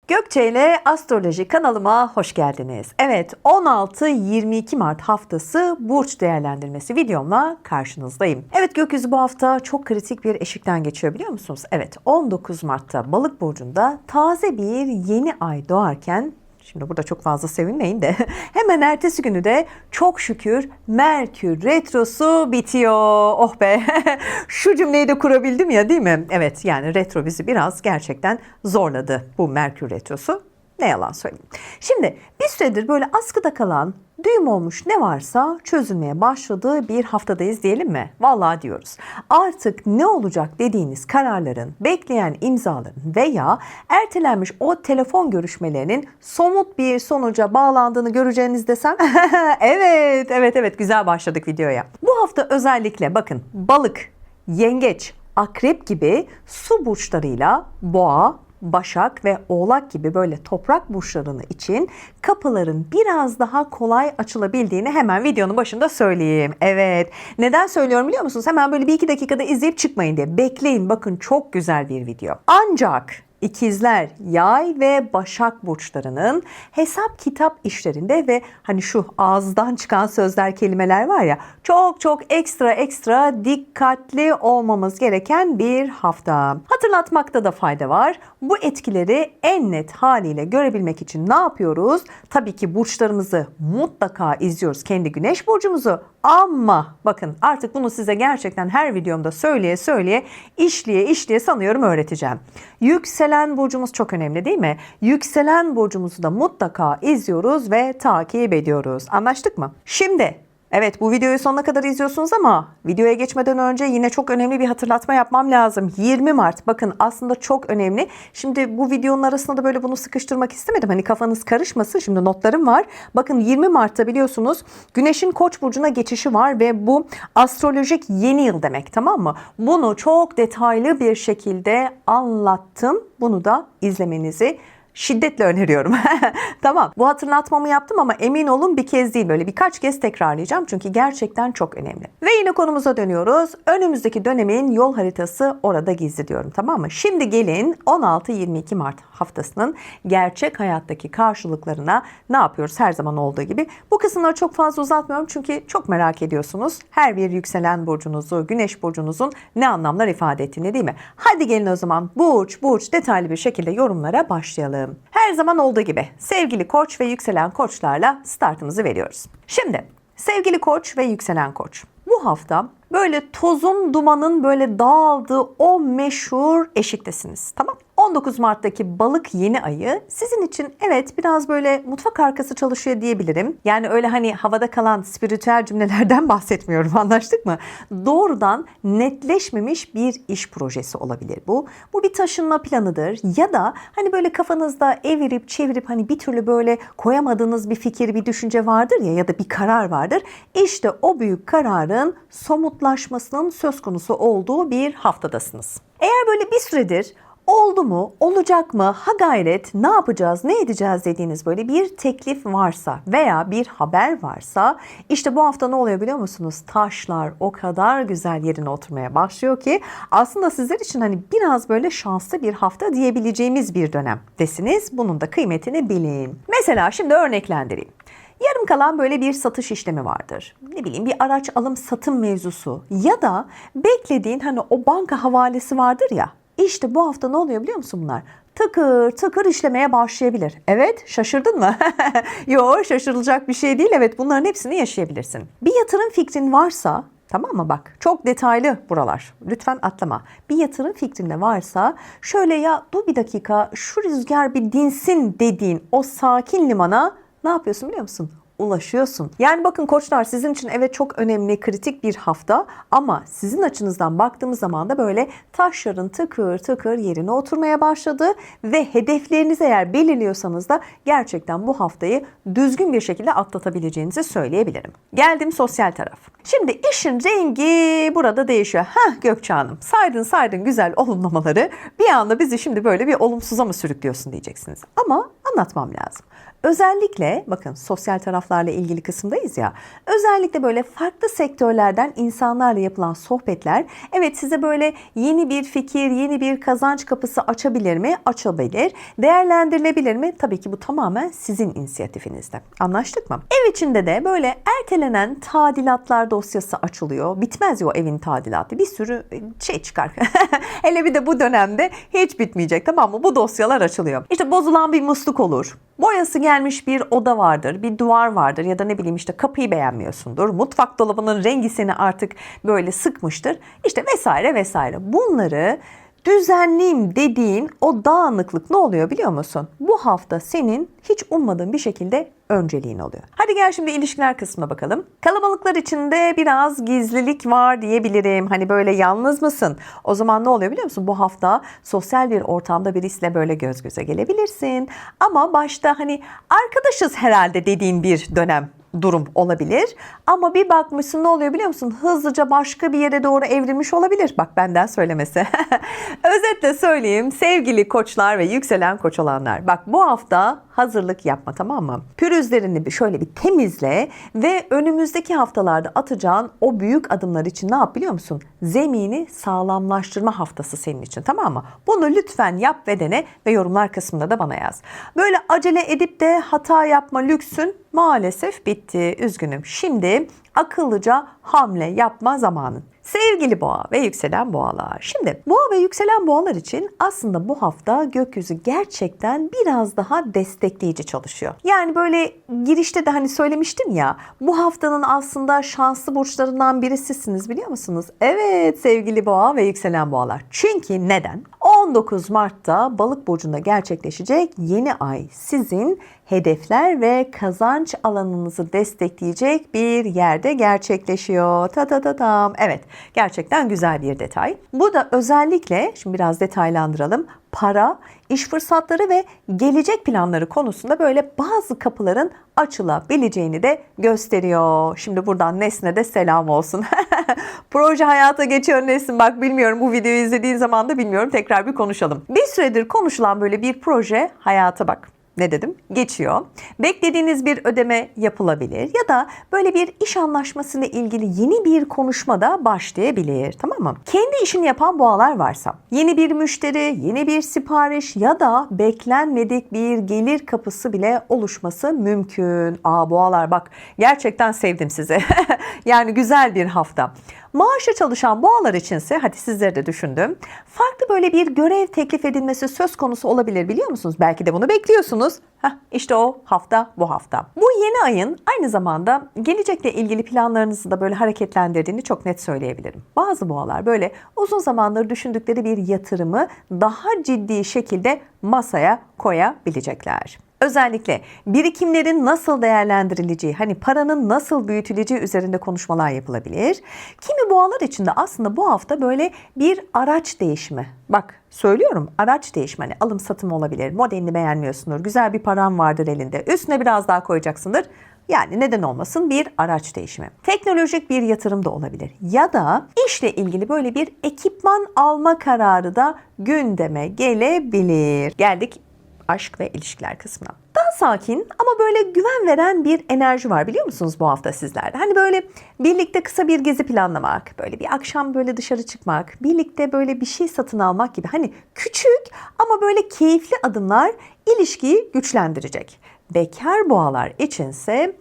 Gökçe ile Astroloji kanalıma hoş geldiniz. Evet, 16-22 Mart haftası burç değerlendirmesi videomla karşınızdayım. Evet, gökyüzü bu hafta çok kritik bir eşikten geçiyor biliyor musunuz? Evet, 19 Mart'ta Balık burcunda taze bir yeni ay doğarken, şimdi burada çok fazla sevinmeyin de hemen ertesi günü de çok şükür Merkür Retrosu bitiyor. Oh be! Şu cümleyi de kurabildim ya, değil mi? Evet, yani retro bizi biraz gerçekten zorladı, bu Merkür Retrosu. Ne yalan söyleyeyim. Şimdi bir süredir böyle askıda kalan, düğüm olmuş ne varsa çözülmeye başladığı bir haftadayız diyelim mi? Vallahi diyoruz. Artık ne olacak dediğiniz kararların, bekleyen imzaların veya ertelenmiş o telefon görüşmelerinin somut bir sonuca bağlandığını göreceğiniz desem. Evet, güzel başladık videoya. Bu hafta özellikle bakın, balık, yengeç, akrep gibi su burçlarıyla boğa, Başak ve Oğlak gibi böyle toprak burçlarını için kapıların biraz daha kolay açılabildiğini hemen videonun başında söyleyeyim. Evet. Neden söylüyorum biliyor musunuz? Hemen böyle 1-2 dakikada izleyip çıkmayın diye. Bekleyin, bakın çok güzel bir video. Ancak İkizler, Yay ve Başak burçlarının hesap kitap işlerinde ve hani şu ağızdan çıkan sözler, kelimeler var ya, çok ekstra dikkatli olmamız gereken bir hafta. Hatırlatmakta da fayda var. Bu etkileri en net haliyle görebilmek için ne yapıyoruz? Tabii ki burçlarımızı mutlaka izliyoruz, kendi güneş burcumuzu. Ama bakın, artık bunu size gerçekten her videomda söyleye işleye sanıyorum öğreteceğim. Yükselen burcumuz çok önemli değil mi? Yükselen burcumuzu da mutlaka izliyoruz ve takip ediyoruz. Anlaştık mı? Şimdi evet, bu videoyu sonuna kadar izliyorsunuz ama videoya geçmeden önce yine çok önemli bir hatırlatma yapmam lazım. 20 Mart bakın, aslında çok önemli. Şimdi bu videonun arasında da böyle bunu sıkıştırmak istemedim. Hani kafanız karışmasın. Şimdi notlarım var. Bakın 20 Mart'ta biliyorsunuz Güneş'in Koç burcuna geçişi var ve bu astrolojik yeni yıl demek, tamam mı? Bunu çok detaylı bir şekilde anlattım. Bunu da izlemenizi şiddetle öneriyorum. Tamam, bu hatırlatmamı yaptım ama emin olun bir kez değil, böyle birkaç kez tekrarlayacağım çünkü gerçekten çok önemli. Ve yine konumuza dönüyoruz. Önümüzdeki dönemin yol haritası orada gizli diyorum, tamam mı? Şimdi gelin 16-22 Mart haftasının gerçek hayattaki karşılıklarına ne yapıyoruz her zaman olduğu gibi. Bu kısımları çok fazla uzatmıyorum çünkü çok merak ediyorsunuz. Her bir yükselen burcunuzu, güneş burcunuzun ne anlamlar ifade ettiğini, değil mi? Hadi gelin o zaman burç detaylı bir şekilde yorumlara başlayalım. Her zaman olduğu gibi sevgili Koç ve yükselen Koçlarla startımızı veriyoruz. Şimdi sevgili Koç ve yükselen Koç, bu hafta böyle tozun dumanın böyle dağıldığı o meşhur eşiktesiniz, tamam? 19 Mart'taki Balık yeni ayı sizin için evet biraz böyle mutfak arkası çalışıyor diyebilirim. Yani öyle hani havada kalan spiritüel cümlelerden bahsetmiyorum, anlaştık mı? Doğrudan netleşmemiş bir iş projesi olabilir bu. Bu bir taşınma planıdır ya da hani böyle kafanızda evirip çevirip hani bir türlü böyle koyamadığınız bir fikir, bir düşünce vardır ya da bir karar vardır. İşte o büyük kararın somutlaşmasının söz konusu olduğu bir haftadasınız. Eğer böyle bir süredir oldu mu, olacak mı, ha gayret, ne yapacağız, ne edeceğiz dediğiniz böyle bir teklif varsa veya bir haber varsa, işte bu hafta ne oluyor biliyor musunuz? Taşlar o kadar güzel yerine oturmaya başlıyor ki aslında sizler için hani biraz böyle şanslı bir hafta diyebileceğimiz bir dönem desiniz. Bunun da kıymetini bilin. Mesela şimdi örneklendireyim. Yarım kalan böyle bir satış işlemi vardır. Ne bileyim, bir araç alım satım mevzusu ya da beklediğin hani o banka havalesi vardır ya. İşte bu hafta ne oluyor biliyor musun bunlar? Tıkır işlemeye başlayabilir. Evet, şaşırdın mı? Yok, şaşırılacak bir şey değil. Evet, bunların hepsini yaşayabilirsin. Bir yatırım fikrin varsa, tamam mı, bak çok detaylı buralar. Lütfen atlama. Bir yatırım fikrin de varsa şöyle, ya dur bir dakika şu rüzgar bir dinsin dediğin o sakin limana ne yapıyorsun biliyor musun? Ulaşıyorsun. Yani bakın Koçlar, sizin için evet çok önemli, kritik bir hafta ama sizin açınızdan baktığımız zaman da böyle taşların tıkır yerine oturmaya başladı ve hedeflerinizi eğer belirliyorsanız da gerçekten bu haftayı düzgün bir şekilde atlatabileceğinizi söyleyebilirim. Geldim sosyal taraf. Şimdi işin rengi burada değişiyor. Gökçe Hanım, saydın güzel olumlamaları, bir anda bizi şimdi böyle bir olumsuza mı sürüklüyorsun diyeceksiniz. Ama anlatmam lazım. Özellikle bakın sosyal taraflarla ilgili kısımdayız ya. Özellikle böyle farklı sektörlerden insanlarla yapılan sohbetler evet size böyle yeni bir fikir, yeni bir kazanç kapısı açabilir mi? Açabilir. Değerlendirilebilir mi? Tabii ki bu tamamen sizin inisiyatifinizde. Anlaştık mı? Ev içinde de böyle ertelenen tadilatlar dosyası açılıyor. Bitmez ya o evin tadilatı. Bir sürü şey çıkar. Hele bir de bu dönemde hiç bitmeyecek, tamam mı? Bu dosyalar açılıyor. İşte bozulan bir musluk olur. Boyası gelmiş bir oda vardır, bir duvar vardır ya da ne bileyim işte kapıyı beğenmiyorsundur. Mutfak dolabının rengi seni artık böyle sıkmıştır. İşte vesaire vesaire. Bunları düzenleyeyim dediğin o dağınıklık ne oluyor biliyor musun? Bu hafta senin hiç ummadığın bir şekilde önceliğin oluyor. Hadi gel şimdi ilişkiler kısmına bakalım. Kalabalıklar içinde biraz gizlilik var diyebilirim. Hani böyle yalnız mısın? O zaman ne oluyor biliyor musun? Bu hafta sosyal bir ortamda birisiyle böyle göz göze gelebilirsin. Ama başta hani arkadaşız herhalde dediğin bir dönem durum olabilir. Ama bir bakmışsın ne oluyor biliyor musun? Hızlıca başka bir yere doğru evrilmiş olabilir. Bak benden söylemesi. Özetle söyleyeyim sevgili koçlar ve yükselen koç olanlar. Bak bu hafta hazırlık yapma, tamam mı? Pürüzlerini şöyle bir temizle ve önümüzdeki haftalarda atacağın o büyük adımlar için ne yap biliyor musun? Zemini sağlamlaştırma haftası senin için, tamam mı? Bunu lütfen yap ve dene ve yorumlar kısmında da bana yaz. Böyle acele edip de hata yapma lüksün maalesef bitti. Üzgünüm. Şimdi akıllıca hamle yapma zamanın. Sevgili boğa ve yükselen boğalar. Şimdi boğa ve yükselen boğalar için aslında bu hafta gökyüzü gerçekten biraz daha destekleyici çalışıyor. Yani böyle girişte de hani söylemiştim ya, bu haftanın aslında şanslı burçlarından birisisiniz biliyor musunuz? Evet sevgili boğa ve yükselen boğalar. Çünkü neden? 19 Mart'ta Balık burcunda gerçekleşecek yeni ay sizin hedefler ve kazanç alanınızı destekleyecek bir yerde gerçekleşiyor. Ta ta ta tam. Evet, gerçekten güzel bir detay. Bu da özellikle, şimdi biraz detaylandıralım, para, iş fırsatları ve gelecek planları konusunda böyle bazı kapıların açılabileceğini de gösteriyor. Şimdi buradan Nesne de selam olsun. Proje hayata geçiyor Nesin. Bak bilmiyorum, bu videoyu izlediğin zaman da bilmiyorum, tekrar bir konuşalım. Bir süredir konuşulan böyle bir proje hayata bak. Ne dedim? Geçiyor. Beklediğiniz bir ödeme yapılabilir ya da böyle bir iş anlaşmasıyla ilgili yeni bir konuşma da başlayabilir. Tamam mı? Kendi işini yapan boğalar varsa yeni bir müşteri, yeni bir sipariş ya da beklenmedik bir gelir kapısı bile oluşması mümkün. Boğalar bak gerçekten sevdim sizi. Yani güzel bir hafta. Maaşla çalışan boğalar içinse hadi sizleri de düşündüm. Farklı böyle bir görev teklif edilmesi söz konusu olabilir biliyor musunuz? Belki de bunu bekliyorsunuz. İşte o hafta bu hafta. Bu yeni ayın aynı zamanda gelecekle ilgili planlarınızı da böyle hareketlendirdiğini çok net söyleyebilirim. Bazı boğalar böyle uzun zamandır düşündükleri bir yatırımı daha ciddi şekilde masaya koyabilecekler. Özellikle birikimlerin nasıl değerlendirileceği, hani paranın nasıl büyütüleceği üzerinde konuşmalar yapılabilir. Kimi boğalar için de aslında bu hafta böyle bir araç değişimi. Bak söylüyorum, araç değişimi, hani alım satım olabilir. Modelini beğenmiyorsundur, güzel bir paran vardır elinde, üstüne biraz daha koyacaksındır. Yani neden olmasın, bir araç değişimi. Teknolojik bir yatırım da olabilir. Ya da işle ilgili böyle bir ekipman alma kararı da gündeme gelebilir. Geldik aşk ve ilişkiler kısmına. Daha sakin ama böyle güven veren bir enerji var biliyor musunuz bu hafta sizlerde? Hani böyle birlikte kısa bir gezi planlamak, böyle bir akşam böyle dışarı çıkmak, birlikte böyle bir şey satın almak gibi hani küçük ama böyle keyifli adımlar ilişkiyi güçlendirecek. Bekar boğalar içinse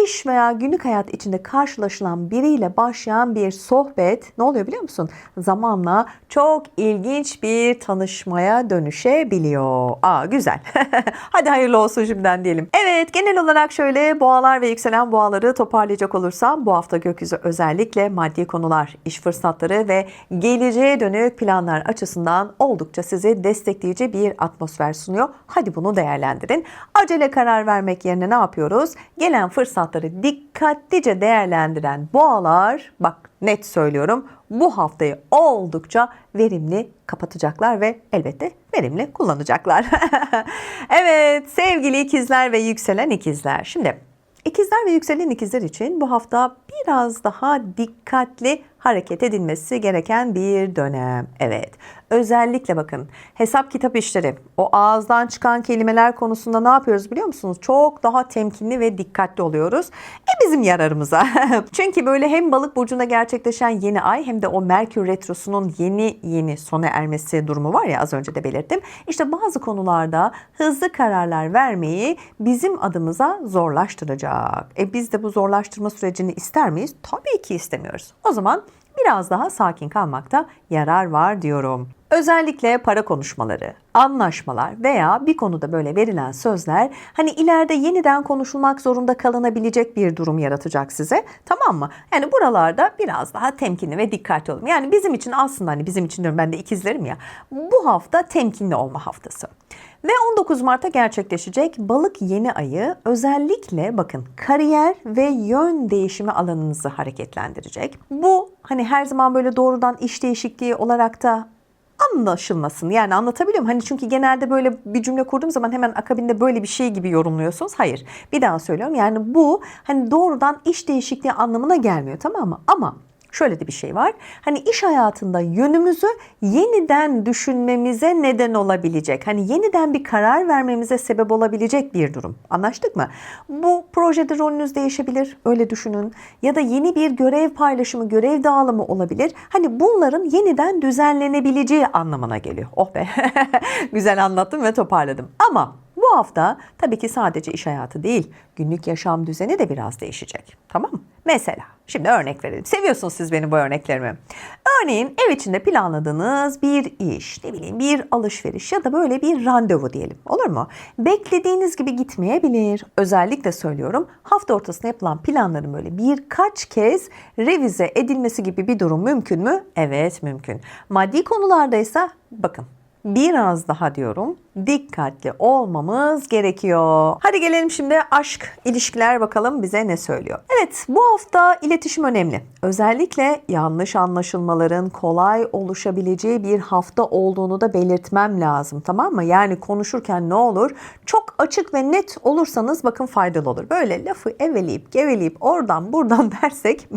İş veya günlük hayat içinde karşılaşılan biriyle başlayan bir sohbet ne oluyor biliyor musun? Zamanla çok ilginç bir tanışmaya dönüşebiliyor. Güzel. Hadi hayırlı olsun şimdiden diyelim. Evet, genel olarak şöyle boğalar ve yükselen boğaları toparlayacak olursam bu hafta gökyüzü özellikle maddi konular, iş fırsatları ve geleceğe dönük planlar açısından oldukça sizi destekleyici bir atmosfer sunuyor. Hadi bunu değerlendirin. Acele karar vermek yerine ne yapıyoruz? Gelen fırsatları dikkatlice değerlendiren boğalar, bak net söylüyorum, bu haftayı oldukça verimli kapatacaklar ve elbette verimli kullanacaklar. Evet sevgili ikizler ve yükselen ikizler. Şimdi ikizler ve yükselen ikizler için bu hafta biraz daha dikkatli hareket edilmesi gereken bir dönem. Evet, Özellikle bakın hesap kitap işleri, o ağızdan çıkan kelimeler konusunda ne yapıyoruz biliyor musunuz? Çok daha temkinli ve dikkatli oluyoruz. Bizim yararımıza. Çünkü böyle hem balık burcunda gerçekleşen yeni ay hem de o Merkür Retrosu'nun yeni sona ermesi durumu var ya, az önce de belirttim. İşte bazı konularda hızlı kararlar vermeyi bizim adımıza zorlaştıracak. Biz de bu zorlaştırma sürecini ister miyiz? Tabii ki istemiyoruz. O zaman biraz daha sakin kalmakta yarar var diyorum. Özellikle para konuşmaları, anlaşmalar veya bir konuda böyle verilen sözler hani ileride yeniden konuşulmak zorunda kalınabilecek bir durum yaratacak size. Tamam mı? Yani buralarda biraz daha temkinli ve dikkatli olun. Yani bizim için aslında, hani bizim için diyorum, ben de ikizlerim ya, bu hafta temkinli olma haftası. Ve 19 Mart'ta gerçekleşecek balık yeni ayı özellikle bakın kariyer ve yön değişimi alanınızı hareketlendirecek. Bu hani her zaman böyle doğrudan iş değişikliği olarak da anlaşılmasın. Yani anlatabiliyor muyum? Hani çünkü genelde böyle bir cümle kurduğum zaman hemen akabinde böyle bir şey gibi yorumluyorsunuz. Hayır. Bir daha söylüyorum. Yani bu hani doğrudan iş değişikliği anlamına gelmiyor, tamam mı? Ama şöyle de bir şey var. Hani iş hayatında yönümüzü yeniden düşünmemize neden olabilecek, hani yeniden bir karar vermemize sebep olabilecek bir durum. Anlaştık mı? Bu projede rolünüz değişebilir, öyle düşünün. Ya da yeni bir görev paylaşımı, görev dağılımı olabilir. Hani bunların yeniden düzenlenebileceği anlamına geliyor. Oh be, güzel anlattım ve toparladım. Ama bu hafta tabii ki sadece iş hayatı değil, günlük yaşam düzeni de biraz değişecek. Tamam mı? Mesela şimdi örnek verelim. Seviyorsunuz siz benim bu örneklerimi. Örneğin ev içinde planladığınız bir iş, ne bileyim bir alışveriş ya da böyle bir randevu diyelim. Olur mu? Beklediğiniz gibi gitmeyebilir. Özellikle söylüyorum, hafta ortasında yapılan planların böyle birkaç kez revize edilmesi gibi bir durum mümkün mü? Evet, mümkün. Maddi konulardaysa bakın, biraz daha diyorum, dikkatli olmamız gerekiyor. Hadi gelelim şimdi aşk, ilişkiler, bakalım bize ne söylüyor. Evet, bu hafta iletişim önemli. Özellikle yanlış anlaşılmaların kolay oluşabileceği bir hafta olduğunu da belirtmem lazım, tamam mı? Yani konuşurken ne olur? Çok açık ve net olursanız bakın faydalı olur. Böyle lafı eveleyip geveleyip oradan buradan dersek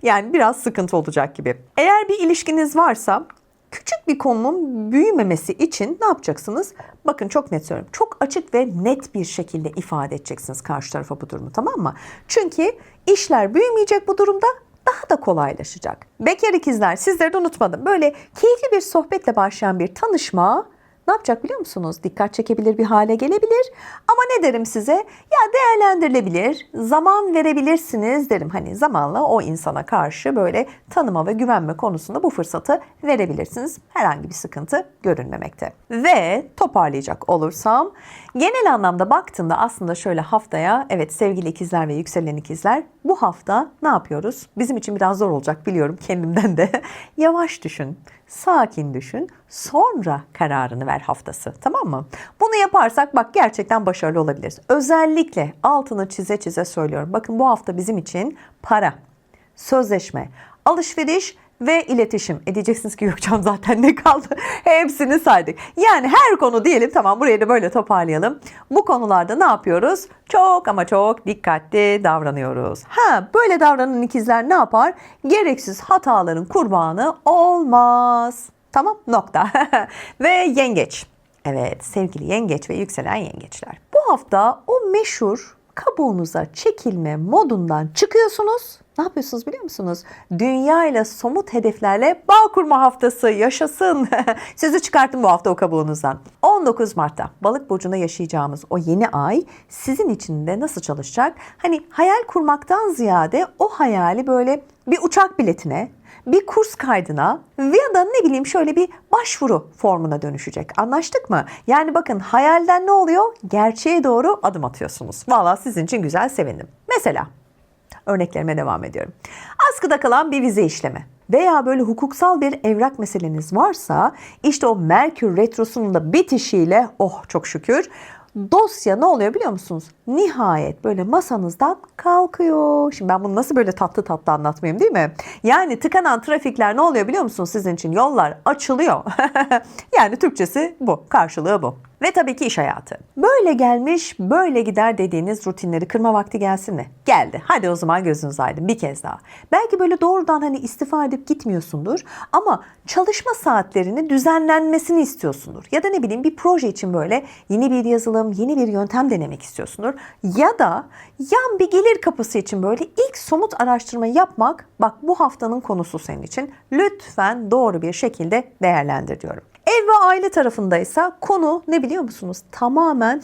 yani biraz sıkıntı olacak gibi. Eğer bir ilişkiniz varsa küçük bir konunun büyümemesi için ne yapacaksınız? Bakın çok net söylüyorum. Çok açık ve net bir şekilde ifade edeceksiniz karşı tarafa bu durumu, tamam mı? Çünkü işler büyümeyecek bu durumda, daha da kolaylaşacak. Bekar ikizler, sizleri de unutmadım. Böyle keyifli bir sohbetle başlayan bir tanışma ne yapacak biliyor musunuz? Dikkat çekebilir bir hale gelebilir. Ama ne derim size? Ya değerlendirilebilir, zaman verebilirsiniz derim. Hani zamanla o insana karşı böyle tanıma ve güvenme konusunda bu fırsatı verebilirsiniz. Herhangi bir sıkıntı görünmemekte. Ve toparlayacak olursam, genel anlamda baktığında aslında şöyle haftaya, evet sevgili ikizler ve yükselen ikizler, bu hafta ne yapıyoruz? Bizim için biraz zor olacak biliyorum, kendimden de. Yavaş düşün, sakin düşün, sonra kararını ver haftası, tamam mı? Bunu yaparsak bak gerçekten başarılı olabiliriz. Özellikle altını çize çize söylüyorum. Bakın bu hafta bizim için para, sözleşme, alışveriş ve iletişim. Diyeceksiniz ki Gökçem zaten ne kaldı? Hepsini saydık. Yani her konu diyelim, tamam, burayı da böyle toparlayalım. Bu konularda ne yapıyoruz? Çok ama çok dikkatli davranıyoruz. Böyle davranan ikizler ne yapar? Gereksiz hataların kurbanı olmaz. Tamam, nokta. Ve yengeç. Evet, sevgili yengeç ve yükselen yengeçler. Bu hafta o meşhur kabuğunuza çekilme modundan çıkıyorsunuz. Ne yapıyorsunuz biliyor musunuz? Dünya ile somut hedeflerle bağ kurma haftası yaşasın. Sizi çıkartın bu hafta o kabuğunuzdan. 19 Mart'ta Balık burcunda yaşayacağımız o yeni ay sizin için de nasıl çalışacak? Hani hayal kurmaktan ziyade o hayali böyle bir uçak biletine, bir kurs kaydına ya da ne bileyim şöyle bir başvuru formuna dönüşecek. Anlaştık mı? Yani bakın hayalden ne oluyor? Gerçeğe doğru adım atıyorsunuz. Vallahi sizin için güzel, sevindim. Mesela örneklerime devam ediyorum. Askıda kalan bir vize işlemi veya böyle hukuksal bir evrak meseleniz varsa işte o Merkür Retrosu'nun da bitişiyle, oh çok şükür, dosya ne oluyor biliyor musunuz? Nihayet böyle masanızdan kalkıyor. Şimdi ben bunu nasıl böyle tatlı tatlı anlatmayayım değil mi? Yani tıkanan trafikler ne oluyor biliyor musunuz sizin için? Yollar açılıyor. Yani Türkçesi bu, karşılığı bu. Ve tabii ki iş hayatı. Böyle gelmiş, böyle gider dediğiniz rutinleri kırma vakti gelsin mi? Geldi. Hadi o zaman gözünüz aydın bir kez daha. Belki böyle doğrudan hani istifa edip gitmiyorsundur ama çalışma saatlerini düzenlenmesini istiyorsundur. Ya da ne bileyim bir proje için böyle yeni bir yazılım, yeni bir yöntem denemek istiyorsundur. Ya da yan bir gelir kapısı için böyle ilk somut araştırma yapmak, bak bu haftanın konusu senin için. Lütfen doğru bir şekilde değerlendir diyorum. Ev ve aile tarafındaysa konu ne biliyor musunuz? Tamamen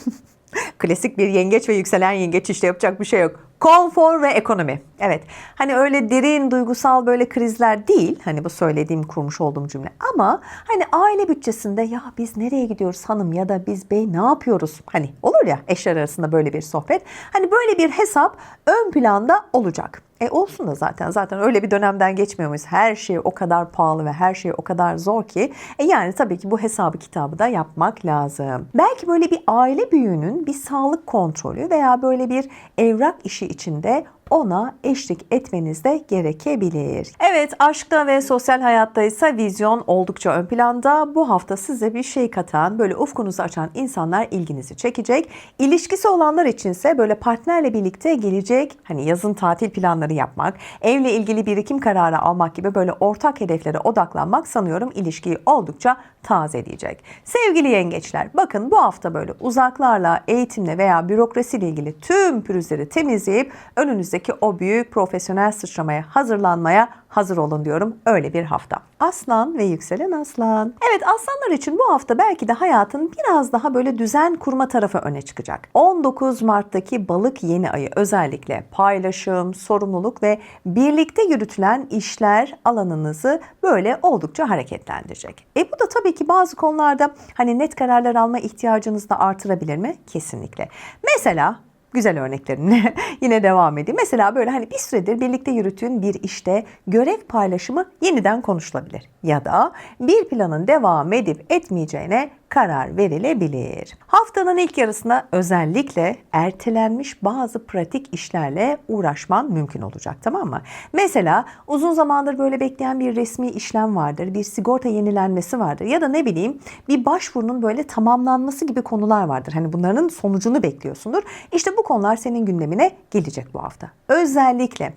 klasik bir yengeç ve yükselen yengeç, işte yapacak bir şey yok. Konfor ve ekonomi. Evet. Hani öyle derin duygusal böyle krizler değil. Hani bu söylediğim, kurmuş olduğum cümle. Ama hani aile bütçesinde ya biz nereye gidiyoruz hanım ya da biz bey ne yapıyoruz? Hani olur ya eşler arasında böyle bir sohbet. Hani böyle bir hesap ön planda olacak. Olsun da zaten öyle bir dönemden geçmiyor muyuz? Her şey o kadar pahalı ve her şey o kadar zor ki. Yani tabii ki bu hesabı kitabı da yapmak lazım. Belki böyle bir aile büyüğünün bir sağlık kontrolü veya böyle bir evrak işi içinde ona eşlik etmeniz de gerekebilir. Evet, aşkta ve sosyal hayatta ise vizyon oldukça ön planda. Bu hafta size bir şey katan, böyle ufkunuzu açan insanlar ilginizi çekecek. İlişkisi olanlar içinse böyle partnerle birlikte gelecek, hani yazın tatil planları yapmak, evle ilgili birikim kararı almak gibi böyle ortak hedeflere odaklanmak sanıyorum ilişkiyi oldukça tazeleyecek. Sevgili yengeçler, bakın bu hafta böyle uzaklarla, eğitimle veya bürokrasiyle ilgili tüm pürüzleri temizleyip önünüzdeki o büyük profesyonel sıçramaya hazırlanmaya hazır olun diyorum. Öyle bir hafta. Aslan ve yükselen aslan. Evet, aslanlar için bu hafta belki de hayatın biraz daha böyle düzen kurma tarafı öne çıkacak. 19 Mart'taki balık yeni ayı özellikle paylaşım, sorumluluk ve birlikte yürütülen işler alanınızı böyle oldukça hareketlendirecek. Bu da tabii ki bazı konularda hani net kararlar alma ihtiyacınızı da artırabilir mi? Kesinlikle. Mesela güzel örneklerimle yine devam edeyim. Mesela böyle hani bir süredir birlikte yürüttüğün bir işte görev paylaşımı yeniden konuşulabilir. Ya da bir planın devam edip etmeyeceğine karar verilebilir. Haftanın ilk yarısında özellikle ertelenmiş bazı pratik işlerle uğraşman mümkün olacak, tamam mı? Mesela uzun zamandır böyle bekleyen bir resmi işlem vardır, bir sigorta yenilenmesi vardır ya da ne bileyim bir başvurunun böyle tamamlanması gibi konular vardır. Hani bunların sonucunu bekliyorsundur. İşte bu konular senin gündemine gelecek bu hafta. Özellikle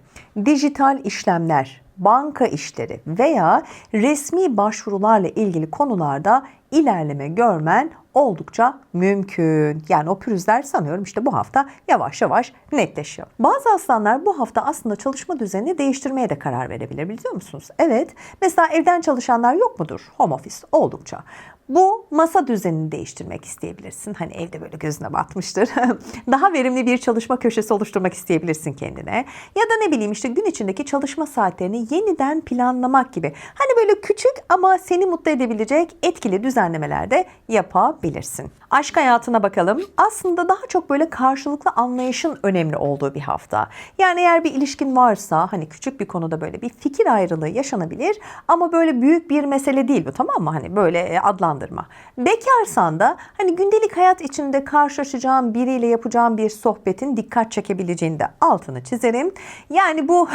dijital işlemler, banka işleri veya resmi başvurularla ilgili konularda ilerleme görmen oldukça mümkün. Yani o pürüzler sanıyorum işte bu hafta yavaş yavaş netleşiyor. Bazı aslanlar bu hafta aslında çalışma düzenini değiştirmeye de karar verebilir, biliyor musunuz? Evet, mesela evden çalışanlar yok mudur? Home office oldukça. Bu masa düzenini değiştirmek isteyebilirsin. Hani evde böyle gözüne batmıştır. Daha verimli bir çalışma köşesi oluşturmak isteyebilirsin kendine. Ya da ne bileyim işte gün içindeki çalışma saatlerini yeniden planlamak gibi. Hani böyle küçük ama seni mutlu edebilecek etkili düzenlemeler de yapabilirsin. Aşk hayatına bakalım. Aslında daha çok böyle karşılıklı anlayışın önemli olduğu bir hafta. Yani eğer bir ilişkin varsa hani küçük bir konuda böyle bir fikir ayrılığı yaşanabilir ama böyle büyük bir mesele değil bu, tamam mı? Hani böyle adlandırma. Bekarsan da hani gündelik hayat içinde karşılaşacağın biriyle yapacağın bir sohbetin dikkat çekebileceğini de altını çizerim. Yani bu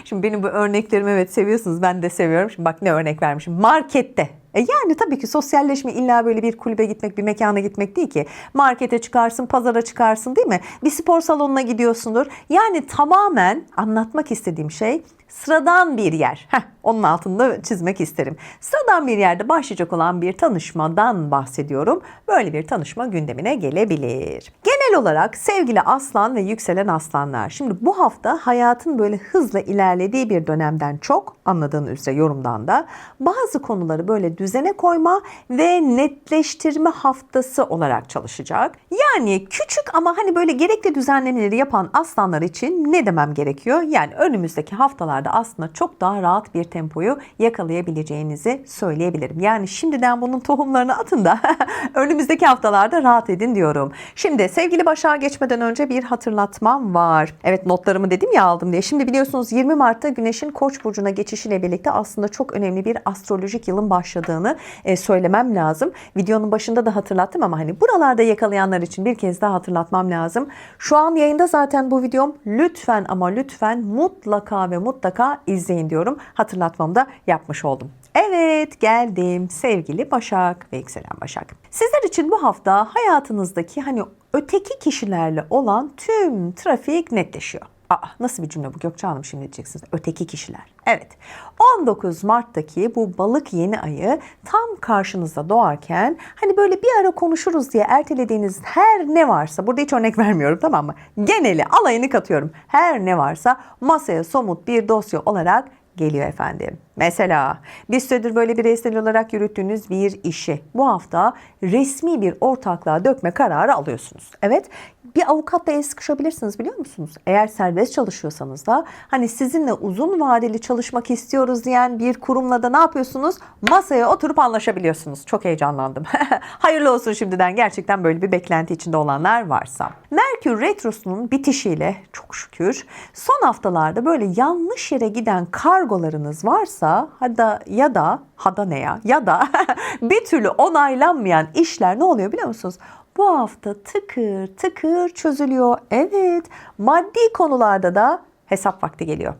şimdi benim bu örneklerimi evet seviyorsunuz, ben de seviyorum. Şimdi bak ne örnek vermişim. Markette. Yani tabii ki sosyalleşme illa böyle bir kulübe gitmek, bir mekana gitmek değil ki. Markete çıkarsın, pazara çıkarsın, değil mi? Bir spor salonuna gidiyorsundur. Yani tamamen anlatmak istediğim şey sıradan bir yer. Onun altında çizmek isterim. Sıradan bir yerde başlayacak olan bir tanışmadan bahsediyorum. Böyle bir tanışma gündemine gelebilir. Genel olarak sevgili aslan ve yükselen aslanlar. Şimdi bu hafta hayatın böyle hızla ilerlediği bir dönemden çok, anladığın üzere yorumdan da, bazı konuları böyle düzene koyma ve netleştirme haftası olarak çalışacak. Yani küçük ama hani böyle gerekli düzenlemeleri yapan aslanlar için ne demem gerekiyor? Yani önümüzdeki haftalarda aslında çok daha rahat bir tempoyu yakalayabileceğinizi söyleyebilirim. Yani şimdiden bunun tohumlarını atın da önümüzdeki haftalarda rahat edin diyorum. Şimdi sevgili Sevgili Başak'a geçmeden önce bir hatırlatmam var. Evet, notlarımı dedim ya aldım diye. Şimdi biliyorsunuz 20 Mart'ta Güneş'in Koç burcuna geçişiyle birlikte aslında çok önemli bir astrolojik yılın başladığını söylemem lazım. Videonun başında da hatırlattım ama hani buralarda yakalayanlar için bir kez daha hatırlatmam lazım. Şu an yayında zaten bu videom. Lütfen ama lütfen mutlaka ve mutlaka izleyin diyorum. Hatırlatmamı da yapmış oldum. Evet, geldim sevgili Başak ve yükselen Başak. Sizler için bu hafta hayatınızdaki hani öteki kişilerle olan tüm trafik netleşiyor. Nasıl bir cümle bu Gökçe Hanım, şimdi diyeceksiniz. Öteki kişiler. Evet, 19 Mart'taki bu balık yeni ayı tam karşınızda doğarken hani böyle bir ara konuşuruz diye ertelediğiniz her ne varsa, burada hiç örnek vermiyorum, tamam mı? Geneli, alayını katıyorum. Her ne varsa masaya somut bir dosya olarak geliyor efendim. Mesela bir süredir böyle bireysel olarak yürüttüğünüz bir işi bu hafta resmi bir ortaklığa dökme kararı alıyorsunuz. Evet, bir avukatla el sıkışabilirsiniz, biliyor musunuz? Eğer serbest çalışıyorsanız da hani sizinle uzun vadeli çalışmak istiyoruz diyen bir kurumla da ne yapıyorsunuz? Masaya oturup anlaşabiliyorsunuz. Çok heyecanlandım. Hayırlı olsun şimdiden, gerçekten böyle bir beklenti içinde olanlar varsa. Merkür Retrosu'nun bitişiyle çok şükür son haftalarda böyle yanlış yere giden kargolarınız varsa ya da bir türlü onaylanmayan işler ne oluyor biliyor musunuz? Bu hafta tıkır tıkır çözülüyor. Evet, maddi konularda da hesap vakti geliyor.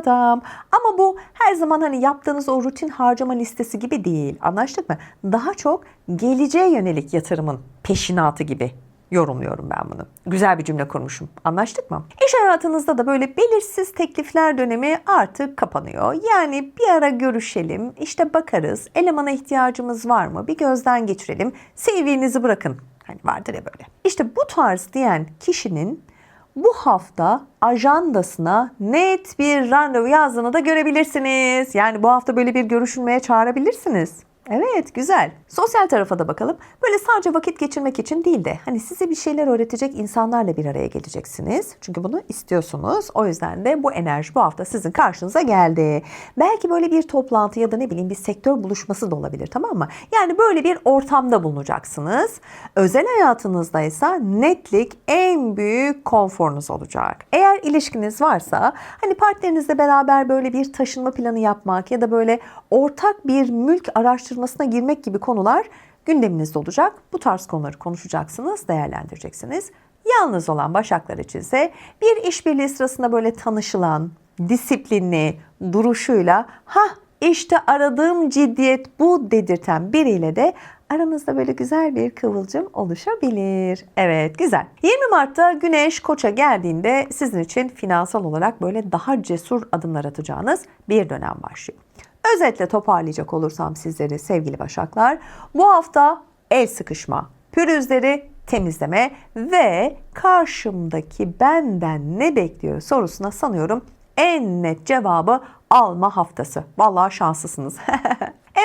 Tam. Ama bu her zaman hani yaptığınız o rutin harcama listesi gibi değil. Anlaştık mı? Daha çok geleceğe yönelik yatırımın peşinatı gibi yorumluyorum ben bunu. Güzel bir cümle kurmuşum. Anlaştık mı? İş hayatınızda da böyle belirsiz teklifler dönemi artık kapanıyor. Yani bir ara görüşelim, işte bakarız, elemana ihtiyacımız var mı? Bir gözden geçirelim, CV'nizi bırakın. Hani vardır ya böyle. İşte bu tarz diyen kişinin bu hafta ajandasına net bir randevu yazdığını da görebilirsiniz. Yani bu hafta böyle bir görüşülmeye çağırabilirsiniz. Evet, güzel. Sosyal tarafa da bakalım. Böyle sadece vakit geçirmek için değil de hani size bir şeyler öğretecek insanlarla bir araya geleceksiniz. Çünkü bunu istiyorsunuz. O yüzden de bu enerji bu hafta sizin karşınıza geldi. Belki böyle bir toplantı ya da ne bileyim bir sektör buluşması da olabilir, tamam mı? Yani böyle bir ortamda bulunacaksınız. Özel hayatınızda ise netlik en büyük konforunuz olacak. Eğer ilişkiniz varsa hani partnerinizle beraber böyle bir taşınma planı yapmak ya da böyle ortak bir mülk araştırmasına girmek gibi konular gündeminizde olacak. Bu tarz konuları konuşacaksınız, değerlendireceksiniz. Yalnız olan Başaklar için ise bir işbirliği sırasında böyle tanışılan, disiplinli duruşuyla işte aradığım ciddiyet bu dedirten biriyle de aranızda böyle güzel bir kıvılcım oluşabilir. Evet, güzel. 20 Mart'ta Güneş Koç'a geldiğinde sizin için finansal olarak böyle daha cesur adımlar atacağınız bir dönem başlıyor. Özetle toparlayacak olursam sizleri sevgili Başaklar, bu hafta el sıkışma, pürüzleri temizleme ve karşımdaki benden ne bekliyor sorusuna sanıyorum en net cevabı alma haftası. Vallahi şanslısınız.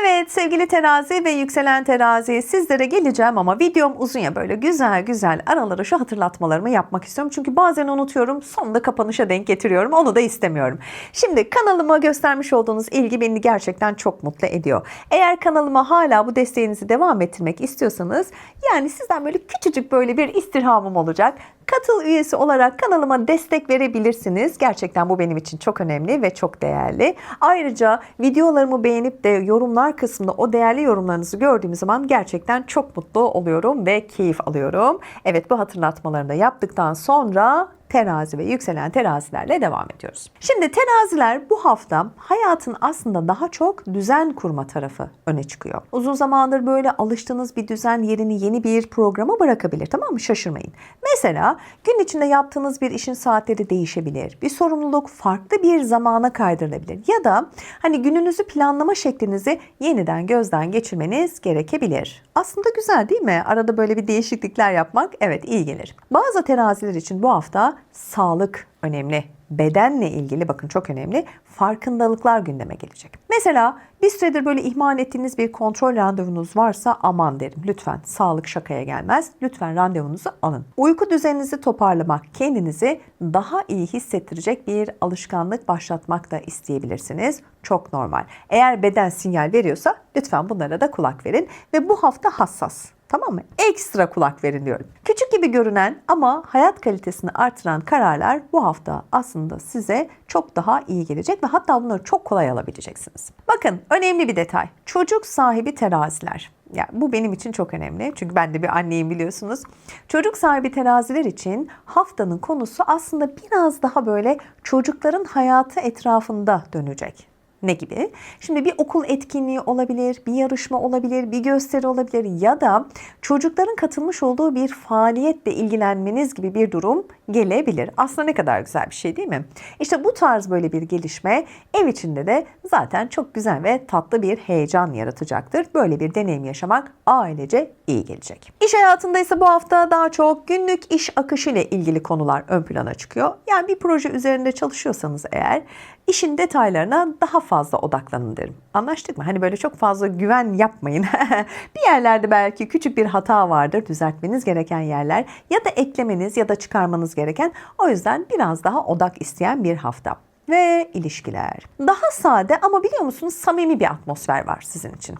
Evet sevgili terazi ve yükselen terazi, sizlere geleceğim ama videom uzun ya, böyle güzel güzel aralara şu hatırlatmalarımı yapmak istiyorum. Çünkü bazen unutuyorum, sonunda kapanışa denk getiriyorum, onu da istemiyorum. Şimdi kanalıma göstermiş olduğunuz ilgi beni gerçekten çok mutlu ediyor. Eğer kanalıma hala bu desteğinizi devam ettirmek istiyorsanız, yani sizden böyle küçücük böyle bir istirhamım olacak. Katıl üyesi olarak kanalıma destek verebilirsiniz. Gerçekten bu benim için çok önemli ve çok değerli. Ayrıca videolarımı beğenip de yorumlar kısmında o değerli yorumlarınızı gördüğüm zaman gerçekten çok mutlu oluyorum ve keyif alıyorum. Evet, bu hatırlatmalarını da yaptıktan sonra terazi ve yükselen terazilerle devam ediyoruz. Şimdi teraziler bu hafta hayatın aslında daha çok düzen kurma tarafı öne çıkıyor. Uzun zamandır böyle alıştığınız bir düzen yerini yeni bir programa bırakabilir, tamam mı? Şaşırmayın. Mesela gün içinde yaptığınız bir işin saatleri değişebilir. Bir sorumluluk farklı bir zamana kaydırılabilir. Ya da hani gününüzü planlama şeklinizi yeniden gözden geçirmeniz gerekebilir. Aslında güzel değil mi? Arada böyle bir değişiklikler yapmak evet iyi gelir. Bazı teraziler için bu hafta sağlık önemli. Bedenle ilgili bakın çok önemli farkındalıklar gündeme gelecek. Mesela bir süredir böyle ihmal ettiğiniz bir kontrol randevunuz varsa aman derim. Lütfen, sağlık şakaya gelmez. Lütfen randevunuzu alın. Uyku düzeninizi toparlamak, kendinizi daha iyi hissettirecek bir alışkanlık başlatmak da isteyebilirsiniz. Çok normal. Eğer beden sinyal veriyorsa lütfen bunlara da kulak verin ve bu hafta hassas. Tamam mı? Ekstra kulak verin diyorum. Küçük gibi görünen ama hayat kalitesini artıran kararlar bu hafta aslında size çok daha iyi gelecek ve hatta bunları çok kolay alabileceksiniz. Bakın, önemli bir detay. Çocuk sahibi teraziler. Ya bu benim için çok önemli. Çünkü ben de bir anneyim, biliyorsunuz. Çocuk sahibi teraziler için haftanın konusu aslında biraz daha böyle çocukların hayatı etrafında dönecek. Ne gibi? Şimdi bir okul etkinliği olabilir, bir yarışma olabilir, bir gösteri olabilir ya da çocukların katılmış olduğu bir faaliyetle ilgilenmeniz gibi bir durum gelebilir. Aslında ne kadar güzel bir şey, değil mi? İşte bu tarz böyle bir gelişme ev içinde de zaten çok güzel ve tatlı bir heyecan yaratacaktır. Böyle bir deneyim yaşamak ailece iyi gelecek. İş hayatında ise bu hafta daha çok günlük iş akışı ile ilgili konular ön plana çıkıyor. Yani bir proje üzerinde çalışıyorsanız eğer işin detaylarına daha fazla odaklanın derim. Anlaştık mı? Hani böyle çok fazla güven yapmayın. Bir yerlerde belki küçük bir hata vardır, düzeltmeniz gereken yerler ya da eklemeniz ya da çıkarmanız gereken. O yüzden biraz daha odak isteyen bir hafta. Ve ilişkiler. Daha sade ama biliyor musunuz samimi bir atmosfer var sizin için.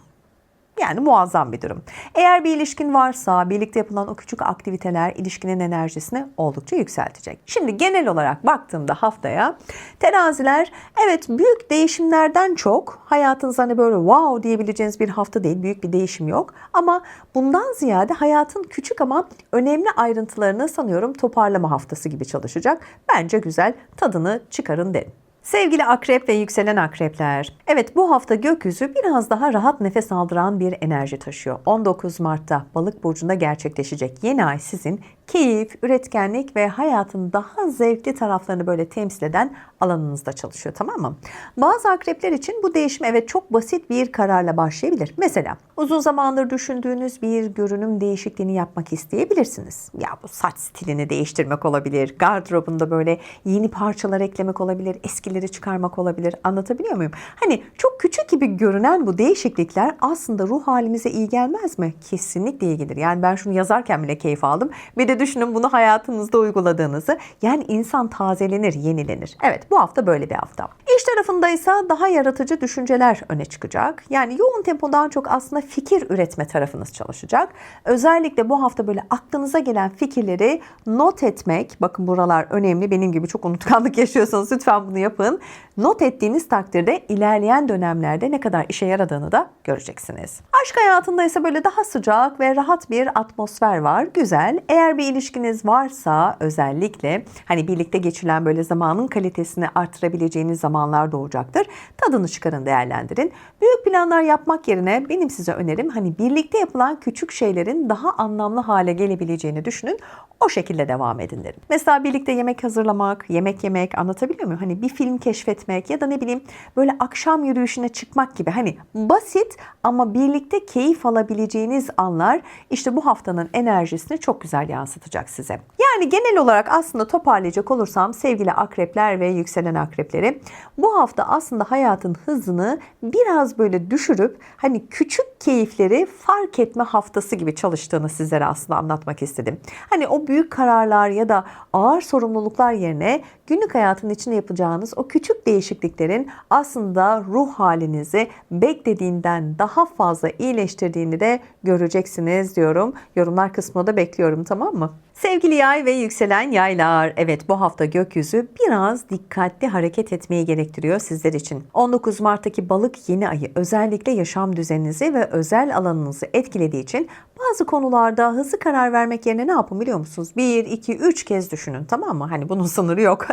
Yani muazzam bir durum. Eğer bir ilişkin varsa birlikte yapılan o küçük aktiviteler ilişkinin enerjisini oldukça yükseltecek. Şimdi genel olarak baktığımda haftaya teraziler evet büyük değişimlerden çok hayatınızda hani böyle wow diyebileceğiniz bir hafta değil. Büyük bir değişim yok. Ama bundan ziyade hayatın küçük ama önemli ayrıntılarını sanıyorum toparlama haftası gibi çalışacak. Bence güzel, tadını çıkarın derim. Sevgili akrep ve yükselen akrepler. Evet, bu hafta gökyüzü biraz daha rahat nefes aldıran bir enerji taşıyor. 19 Mart'ta Balık burcunda gerçekleşecek yeni ay sizin keyif, üretkenlik ve hayatın daha zevkli taraflarını böyle temsil eden alanınızda çalışıyor, tamam mı? Bazı akrepler için bu değişim evet çok basit bir kararla başlayabilir. Mesela uzun zamandır düşündüğünüz bir görünüm değişikliğini yapmak isteyebilirsiniz. Ya bu saç stilini değiştirmek olabilir, gardırobunda böyle yeni parçalar eklemek olabilir, eskileri çıkarmak olabilir. Anlatabiliyor muyum? Hani çok küçük gibi görünen bu değişiklikler aslında ruh halimize iyi gelmez mi? Kesinlikle iyi gelir. Yani ben şunu yazarken bile keyif aldım. Bir de düşünün bunu hayatınızda uyguladığınızı. Yani insan tazelenir, yenilenir. Evet, bu hafta böyle bir hafta. İş tarafındaysa daha yaratıcı düşünceler öne çıkacak. Yani yoğun tempodan çok aslında fikir üretme tarafınız çalışacak. Özellikle bu hafta böyle aklınıza gelen fikirleri not etmek. Bakın buralar önemli. Benim gibi çok unutkanlık yaşıyorsanız lütfen bunu yapın. Not ettiğiniz takdirde ilerleyen dönemlerde ne kadar işe yaradığını da göreceksiniz. Aşk hayatında ise böyle daha sıcak ve rahat bir atmosfer var. Güzel. Eğer bir ilişkiniz varsa özellikle hani birlikte geçirilen böyle zamanın kalitesini artırabileceğiniz zamanlar doğacaktır. Tadını çıkarın, değerlendirin. Büyük planlar yapmak yerine benim size önerim hani birlikte yapılan küçük şeylerin daha anlamlı hale gelebileceğini düşünün. O şekilde devam edin derim. Mesela birlikte yemek hazırlamak, yemek yemek, anlatabiliyor muyum? Hani bir film keşfetmek ya da ne bileyim böyle akşam yürüyüşüne çıkmak gibi hani basit ama birlikte keyif alabileceğiniz anlar işte bu haftanın enerjisini çok güzel yansıtacak size. Yani genel olarak aslında toparlayacak olursam sevgili akrepler ve yükselen akrepleri bu hafta aslında hayatın hızını biraz böyle düşürüp hani küçük keyifleri fark etme haftası gibi çalıştığını sizlere aslında anlatmak istedim. Hani o büyük kararlar ya da ağır sorumluluklar yerine günlük hayatın içinde yapacağınız o küçük değişikliklerin aslında ruh halinizi beklediğinden daha fazla iyileştirdiğini de göreceksiniz diyorum. Yorumlar kısmında da bekliyorum, tamam mı? Sevgili yay ve yükselen yaylar, evet bu hafta gökyüzü biraz dikkatli hareket etmeyi gerektiriyor sizler için. 19 Mart'taki balık yeni ayı özellikle yaşam düzeninizi ve özel alanınızı etkilediği için bazı konularda hızlı karar vermek yerine ne yapın biliyor musunuz? 1, 2, 3 kez düşünün, tamam mı? Hani bunun sınırı yok.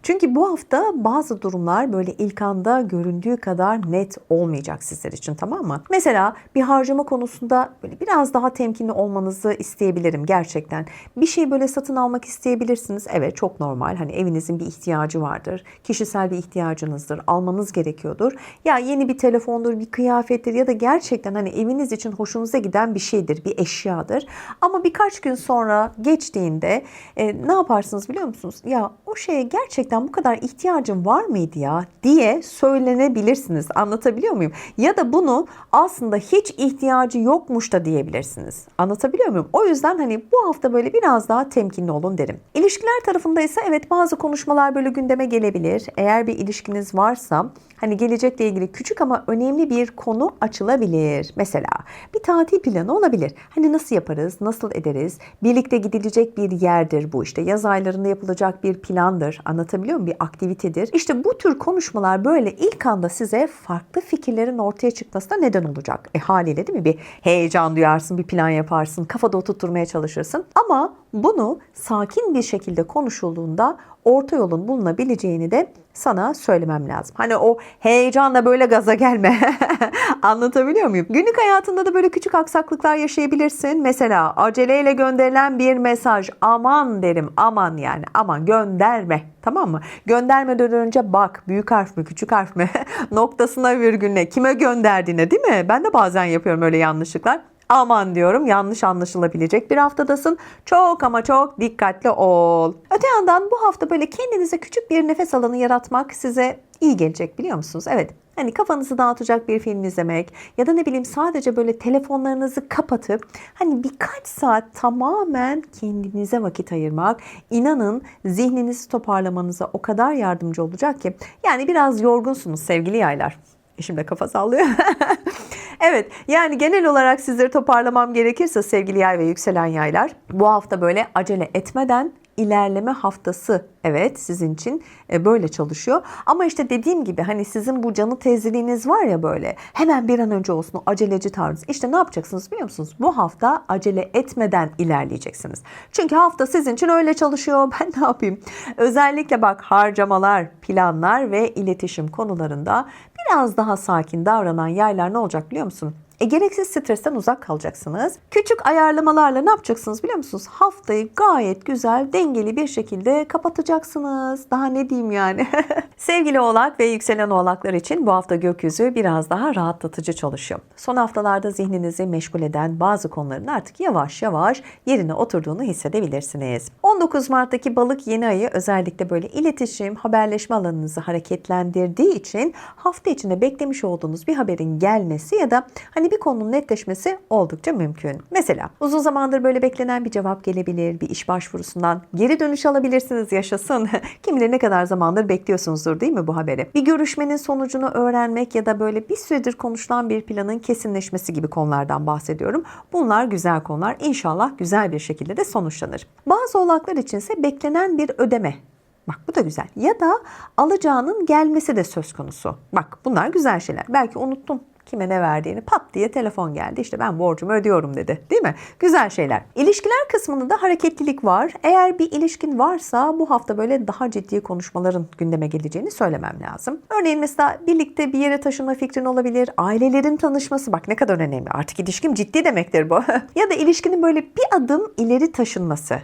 Çünkü bu hafta bazı durumlar böyle ilk anda göründüğü kadar net olmayacak sizler için, tamam mı? Mesela bir harcama konusunda böyle biraz daha temkinli olmanızı isteyebilirim gerçekten. Bir şey böyle satın almak isteyebilirsiniz. Evet, çok normal. Hani evinizin bir ihtiyacı vardır. Kişisel bir ihtiyacınızdır. Almanız gerekiyordur. Ya yeni bir telefondur, bir kıyafettir ya da gerçekten hani eviniz için hoşunuza giden bir şeydir, bir eşyadır. Ama birkaç gün sonra geçtiğinde ne yaparsınız biliyor musunuz? Ya o o şeye gerçekten bu kadar ihtiyacım var mıydı ya diye söylenebilirsiniz. Anlatabiliyor muyum? Ya da bunu aslında hiç ihtiyacı yokmuş da diyebilirsiniz. Anlatabiliyor muyum? O yüzden hani bu hafta böyle biraz daha temkinli olun derim. İlişkiler tarafında ise evet bazı konuşmalar böyle gündeme gelebilir. Eğer bir ilişkiniz varsa hani gelecekle ilgili küçük ama önemli bir konu açılabilir. Mesela bir tatil planı olabilir. Hani nasıl yaparız, nasıl ederiz? Birlikte gidilecek bir yerdir bu, işte yaz aylarında yapılacak bir plandır. Anlatabiliyor muyum? Bir aktivitedir. İşte bu tür konuşmalar böyle ilk anda size farklı fikirlerin ortaya çıkmasına neden olacak. Haliyle değil mi? Bir heyecan duyarsın, bir plan yaparsın, kafada oturtmaya çalışırsın. Ama bunu sakin bir şekilde konuşulduğunda orta yolun bulunabileceğini de sana söylemem lazım. Hani o heyecanla böyle gaza gelme. Anlatabiliyor muyum? Günlük hayatında da böyle küçük aksaklıklar yaşayabilirsin. Mesela aceleyle gönderilen bir mesaj. Aman derim, aman yani aman gönderme. Tamam mı? Göndermeden önce bak, büyük harf mi küçük harf mi noktasına virgülüne kime gönderdiğine, değil mi? Ben de bazen yapıyorum öyle yanlışlıklar. Aman diyorum, yanlış anlaşılabilecek bir haftadasın. Çok ama çok dikkatli ol. Öte yandan bu hafta böyle kendinize küçük bir nefes alanı yaratmak size iyi gelecek, biliyor musunuz? Evet. Hani kafanızı dağıtacak bir film izlemek ya da ne bileyim sadece böyle telefonlarınızı kapatıp hani birkaç saat tamamen kendinize vakit ayırmak, inanın zihninizi toparlamanıza o kadar yardımcı olacak ki. Yani biraz yorgunsunuz sevgili yaylar. Eşim de kafa sallıyor. Evet, yani genel olarak sizleri toparlamam gerekirse sevgili yay ve yükselen yaylar, bu hafta böyle acele etmeden ilerleme haftası. Evet, sizin için böyle çalışıyor. Ama işte dediğim gibi hani sizin bu canı tezliliğiniz var ya, böyle hemen bir an önce olsun, o aceleci tarzınız. İşte ne yapacaksınız biliyor musunuz? Bu hafta acele etmeden ilerleyeceksiniz. Çünkü hafta sizin için öyle çalışıyor. Ben ne yapayım? Özellikle bak, harcamalar, planlar ve iletişim konularında biraz daha sakin davranan yaylar ne olacak biliyor musun? Gereksiz stresten uzak kalacaksınız. Küçük ayarlamalarla ne yapacaksınız biliyor musunuz? Haftayı gayet güzel, dengeli bir şekilde kapatacaksınız. Daha ne diyeyim yani? Sevgili Oğlak ve yükselen Oğlaklar için bu hafta gökyüzü biraz daha rahatlatıcı çalışıyor. Son haftalarda zihninizi meşgul eden bazı konuların artık yavaş yavaş yerine oturduğunu hissedebilirsiniz. 19 Mart'taki Balık yeni ayı özellikle böyle iletişim, haberleşme alanınızı hareketlendirdiği için hafta içinde beklemiş olduğunuz bir haberin gelmesi ya da hani bir konunun netleşmesi oldukça mümkün. Mesela uzun zamandır böyle beklenen bir cevap gelebilir, bir iş başvurusundan geri dönüş alabilirsiniz, yaşasın. Kim bilir ne kadar zamandır bekliyorsunuzdur değil mi bu haberi? Bir görüşmenin sonucunu öğrenmek ya da böyle bir süredir konuşulan bir planın kesinleşmesi gibi konulardan bahsediyorum. Bunlar güzel konular. İnşallah güzel bir şekilde de sonuçlanır. Bazı oğlaklar içinse beklenen bir ödeme. Bak bu da güzel. Ya da alacağının gelmesi de söz konusu. Bak bunlar güzel şeyler. Belki unuttun kime ne verdiğini, pat diye telefon geldi. İşte ben borcumu ödüyorum dedi. Değil mi? Güzel şeyler. İlişkiler kısmında da hareketlilik var. Eğer bir ilişkin varsa bu hafta böyle daha ciddi konuşmaların gündeme geleceğini söylemem lazım. Örneğin mesela birlikte bir yere taşınma fikrin olabilir. Ailelerin tanışması, bak ne kadar önemli. Artık ilişkim ciddi demektir bu. Ya da ilişkinin böyle bir adım ileri taşınması.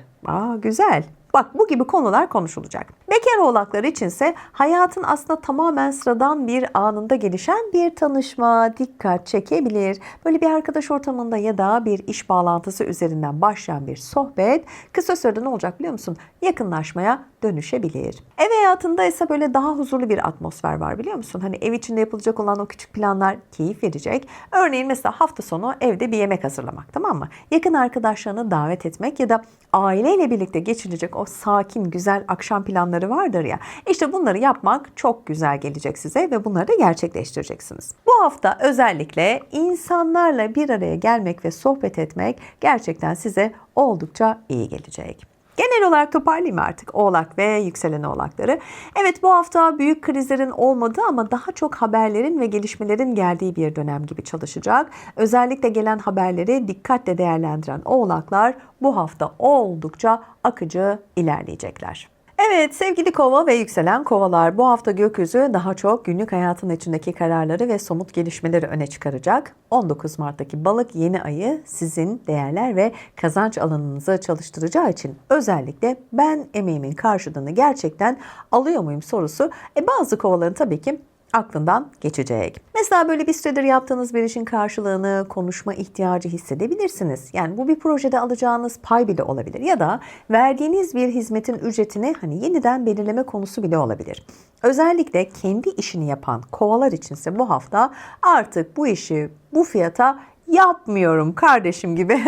Güzel. Bak bu gibi konular konuşulacak. Bekar oğlaklar içinse hayatın aslında tamamen sıradan bir anında gelişen bir tanışma dikkat çekebilir. Böyle bir arkadaş ortamında ya da bir iş bağlantısı üzerinden başlayan bir sohbet kısa sürede ne olacak biliyor musun? Yakınlaşmaya dönüşebilir. Ev hayatında ise böyle daha huzurlu bir atmosfer var biliyor musun? Hani ev içinde yapılacak olan o küçük planlar keyif verecek. Örneğin mesela hafta sonu evde bir yemek hazırlamak, tamam mı? Yakın arkadaşlarını davet etmek ya da aileyle birlikte geçirecek o sakin güzel akşam planları vardır ya. İşte bunları yapmak çok güzel gelecek size ve bunları da gerçekleştireceksiniz. Bu hafta özellikle insanlarla bir araya gelmek ve sohbet etmek gerçekten size oldukça iyi gelecek. Genel olarak toparlayayım artık Oğlak ve yükselen Oğlakları. Evet, bu hafta büyük krizlerin olmadığı ama daha çok haberlerin ve gelişmelerin geldiği bir dönem gibi çalışacak. Özellikle gelen haberleri dikkatle değerlendiren Oğlaklar bu hafta oldukça akıcı ilerleyecekler. Evet sevgili Kova ve yükselen Kovalar, bu hafta gökyüzü daha çok günlük hayatın içindeki kararları ve somut gelişmeleri öne çıkaracak. 19 Mart'taki Balık yeni ayı sizin değerler ve kazanç alanınızı çalıştıracağı için özellikle ben emeğimin karşılığını gerçekten alıyor muyum sorusu bazı kovaların tabii ki aklından geçecek. Mesela böyle bir süredir yaptığınız bir işin karşılığını, konuşma ihtiyacı hissedebilirsiniz. Yani bu bir projede alacağınız pay bile olabilir ya da verdiğiniz bir hizmetin ücretini yeniden belirleme konusu bile olabilir. Özellikle kendi işini yapan kovalar içinse bu hafta artık bu işi bu fiyata yapmıyorum kardeşim gibi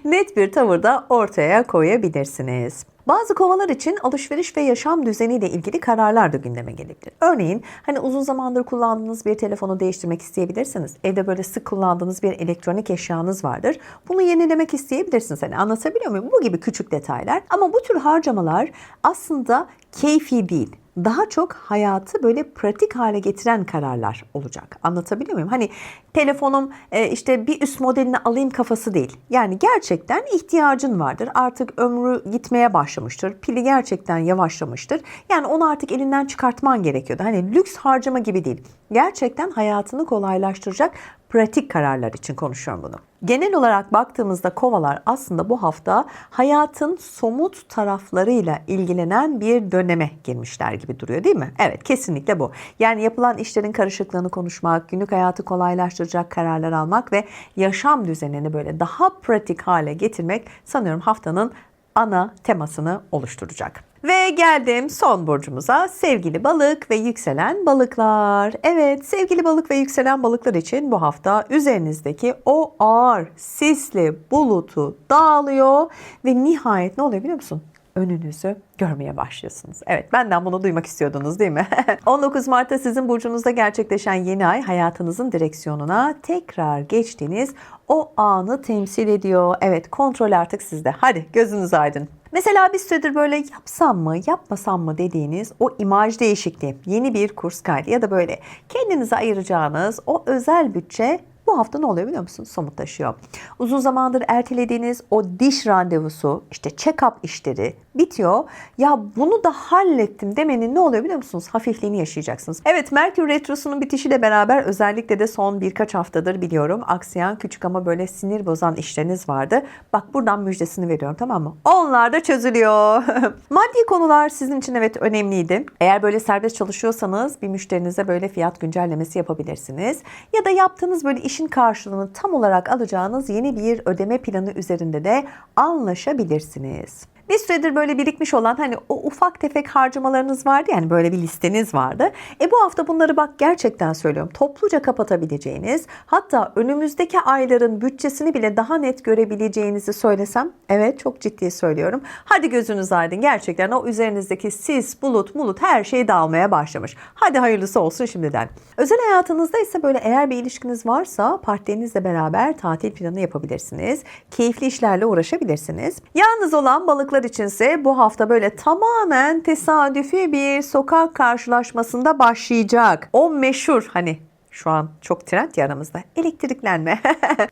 net bir tavırda ortaya koyabilirsiniz. Bazı kovalar için alışveriş ve yaşam düzeniyle ilgili kararlar da gündeme gelebilir. Örneğin uzun zamandır kullandığınız bir telefonu değiştirmek isteyebilirsiniz. Evde böyle sık kullandığınız bir elektronik eşyanız vardır. Bunu yenilemek isteyebilirsiniz. Anlatabiliyor muyum? Bu gibi küçük detaylar. Ama bu tür harcamalar aslında keyfi değil. Daha çok hayatı böyle pratik hale getiren kararlar olacak. Anlatabiliyor muyum? Telefonum işte bir üst modelini alayım kafası değil. Yani gerçekten ihtiyacın vardır. Artık ömrü gitmeye başlamıştır. Pili gerçekten yavaşlamıştır. Yani onu artık elinden çıkartman gerekiyordu. Lüks harcama gibi değil. Gerçekten hayatını kolaylaştıracak pratik kararlar için konuşuyorum bunu. Genel olarak baktığımızda kovalar aslında bu hafta hayatın somut taraflarıyla ilgilenen bir döneme girmişler gibi duruyor değil mi? Evet, kesinlikle bu. Yani yapılan işlerin karışıklığını konuşmak, günlük hayatı kolaylaştıracak kararlar almak ve yaşam düzenini böyle daha pratik hale getirmek sanıyorum haftanın ana temasını oluşturacak. Ve geldim son burcumuza, sevgili balık ve yükselen balıklar. Evet, sevgili balık ve yükselen balıklar için bu hafta üzerinizdeki o ağır sisli bulutu dağılıyor ve nihayet ne oluyor biliyor musun? Önünüzü görmeye başlıyorsunuz. Evet, benden bunu duymak istiyordunuz değil mi? 19 Mart'ta sizin burcunuzda gerçekleşen yeni ay hayatınızın direksiyonuna tekrar geçtiğiniz o anı temsil ediyor. Evet, kontrol artık sizde. Hadi gözünüz aydın. Mesela bir süredir böyle yapsam mı, yapmasam mı dediğiniz o imaj değişikliği, yeni bir kurs kaydı ya da böyle kendinize ayıracağınız o özel bütçe bu hafta ne oluyor biliyor musunuz? Somutlaşıyor. Uzun zamandır ertelediğiniz o diş randevusu, işte check-up işleri bitiyor. Ya bunu da hallettim demenin ne oluyor biliyor musunuz? Hafifliğini yaşayacaksınız. Evet, Merkür Retrosu'nun bitişiyle beraber özellikle de son birkaç haftadır biliyorum aksayan küçük ama böyle sinir bozan işleriniz vardı. Bak buradan müjdesini veriyorum, tamam mı? Onlar da çözülüyor. Maddi konular sizin için evet önemliydi. Eğer böyle serbest çalışıyorsanız bir müşterinize böyle fiyat güncellemesi yapabilirsiniz. Ya da yaptığınız böyle işin karşılığını tam olarak alacağınız yeni bir ödeme planı üzerinde de anlaşabilirsiniz. Bir süredir böyle birikmiş olan o ufak tefek harcamalarınız vardı, yani böyle bir listeniz vardı. Bu hafta bunları bak gerçekten söylüyorum topluca kapatabileceğiniz, hatta önümüzdeki ayların bütçesini bile daha net görebileceğinizi söylesem, evet çok ciddi söylüyorum. Hadi gözünüz aydın, gerçekten o üzerinizdeki sis, bulut her şey dağılmaya başlamış. Hadi hayırlısı olsun şimdiden. Özel hayatınızda ise böyle eğer bir ilişkiniz varsa partnerinizle beraber tatil planı yapabilirsiniz. Keyifli işlerle uğraşabilirsiniz. Yalnız olan balıklar içinse bu hafta böyle tamamen tesadüfi bir sokak karşılaşmasında başlayacak. O meşhur şu an çok trend ya aramızda elektriklenme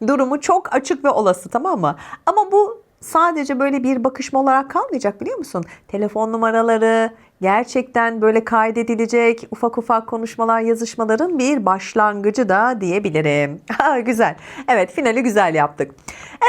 durumu çok açık ve olası, tamam mı? Ama bu sadece böyle bir bakışma olarak kalmayacak biliyor musun? Telefon numaraları gerçekten böyle kaydedilecek, ufak ufak konuşmalar, yazışmaların bir başlangıcı da diyebilirim. Güzel. Evet, finali güzel yaptık.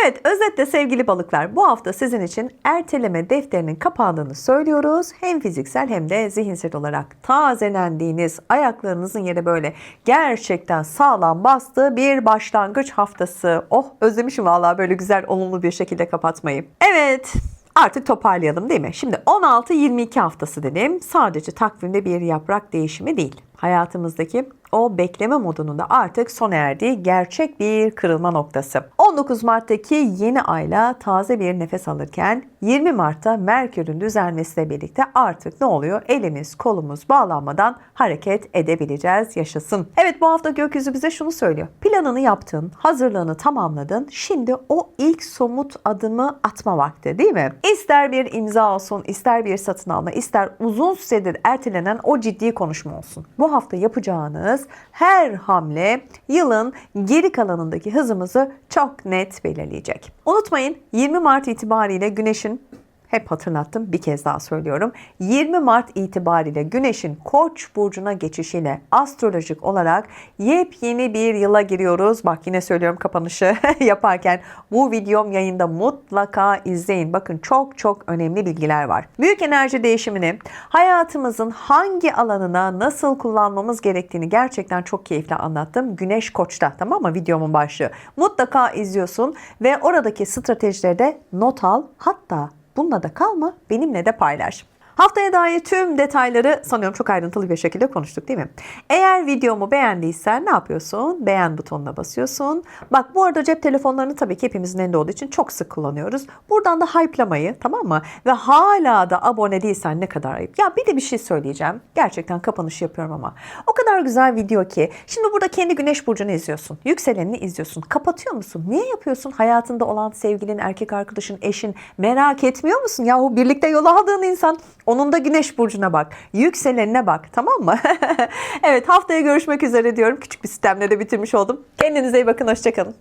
Evet, özetle sevgili balıklar, bu hafta sizin için erteleme defterinin kapandığını söylüyoruz. Hem fiziksel hem de zihinsel olarak tazelendiğiniz, ayaklarınızın yere böyle gerçekten sağlam bastığı bir başlangıç haftası. Oh, özlemişim vallahi böyle güzel, olumlu bir şekilde kapatmayı. Evet. Artık toparlayalım değil mi? Şimdi 16-22 haftası dedim. Sadece takvimde bir yaprak değişimi değil. Hayatımızdaki o bekleme modunun da artık sona erdiği gerçek bir kırılma noktası. 19 Mart'taki yeni ayla taze bir nefes alırken 20 Mart'ta Merkür'ün düzelmesiyle birlikte artık ne oluyor? Elimiz kolumuz bağlanmadan hareket edebileceğiz. Yaşasın. Evet, bu hafta gökyüzü bize şunu söylüyor. Planını yaptın, hazırlığını tamamladın. Şimdi o ilk somut adımı atma vakti değil mi? İster bir imza olsun, ister bir satın alma, ister uzun süredir ertelenen o ciddi konuşma olsun. Bu hafta yapacağınız her hamle yılın geri kalanındaki hızımızı çok net belirleyecek. Unutmayın, 20 Mart itibariyle Güneş'in Hep hatırlattım, bir kez daha söylüyorum. 20 Mart itibariyle Güneş'in Koç burcuna geçişiyle astrolojik olarak yepyeni bir yıla giriyoruz. Bak yine söylüyorum kapanışı yaparken bu videom yayında mutlaka izleyin. Bakın çok çok önemli bilgiler var. Büyük enerji değişimini hayatımızın hangi alanına nasıl kullanmamız gerektiğini gerçekten çok keyifli anlattım. Güneş Koç'ta, tamam mı, videomun başlığı. Mutlaka izliyorsun ve oradaki stratejileri de not al. Hatta bununla da kalma, benimle de paylaş. Haftaya dair tüm detayları sanıyorum çok ayrıntılı bir şekilde konuştuk değil mi? Eğer videomu beğendiysen ne yapıyorsun? Beğen butonuna basıyorsun. Bak bu arada cep telefonlarını tabii ki hepimizin elinde olduğu için çok sık kullanıyoruz. Buradan da hype'lamayı, tamam mı? Ve hala da abone değilsen ne kadar ayıp. Ya bir de bir şey söyleyeceğim. Gerçekten kapanış yapıyorum ama. O kadar güzel video ki. Şimdi burada kendi Güneş burcunu izliyorsun. Yükselenini izliyorsun. Kapatıyor musun? Niye yapıyorsun? Hayatında olan sevgilin, erkek arkadaşın, eşin merak etmiyor musun? Yahu birlikte yol aldığın insan. Onun da Güneş burcuna bak. Yükselenine bak, tamam mı? Evet, haftaya görüşmek üzere diyorum. Küçük bir sistemle de bitirmiş oldum. Kendinize iyi bakın. Hoşça kalın.